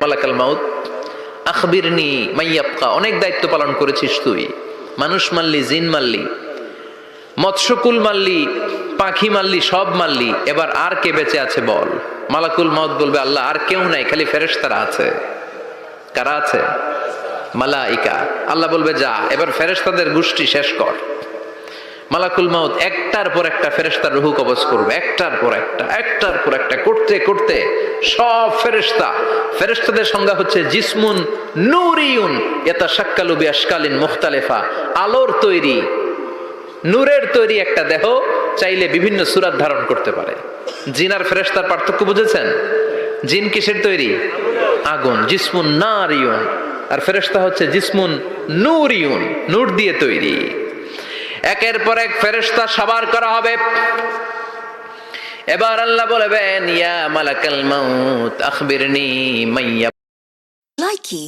মালাকাল মাউত আখবিরনি মাইয়াবকা, অনেক দায়িত্ব পালন করেছিস তুই। মানুষ মারলি, জিন মারলি, মৎস্যকুল মারলি, পাখি মারলি, সব মারলি, এবার আর কে বেঁচে আছে বল। মালাকুল মাউত বলবে, আল্লাহ আর কেউ নাই, খালি ফেরেশতারা আছে। কারা আছে? মালাইকা। আল্লাহ বলবে, যা এবার ফেরেশতাদের গোষ্ঠী শেষ কর। মালাকুল মাউত একটার পর একটা ফেরেশতার রূহ কবজ করবে, একটার পর একটা করতে করতে সব ফেরেশতাদের সংজ্ঞা হচ্ছে জিসমুন নূরিয়ুন ইয়াতাশাক্কালু বিআশকালিন মুখতালিফা, আলোর তৈরি, নূরের তৈরি একটা দেহ, চাইলে বিভিন্ন সূরত ধারণ করতে পারে। জিন আর ফেরেশতার পার্থক্য বুঝেছেন? জিন কিসের তৈরি? আগুন, জিসমুন নারিয়ুন, আর ফেরেশতা হচ্ছে জিসমুন নূরিয়ুন, নূর দিয়ে তৈরি। একের পর এক ফেরেশতা সবার করা হবে। এবার আল্লাহ বলবেন, ইয়া মালাকাল মাউত আখবিরনি মাইয়া। Likey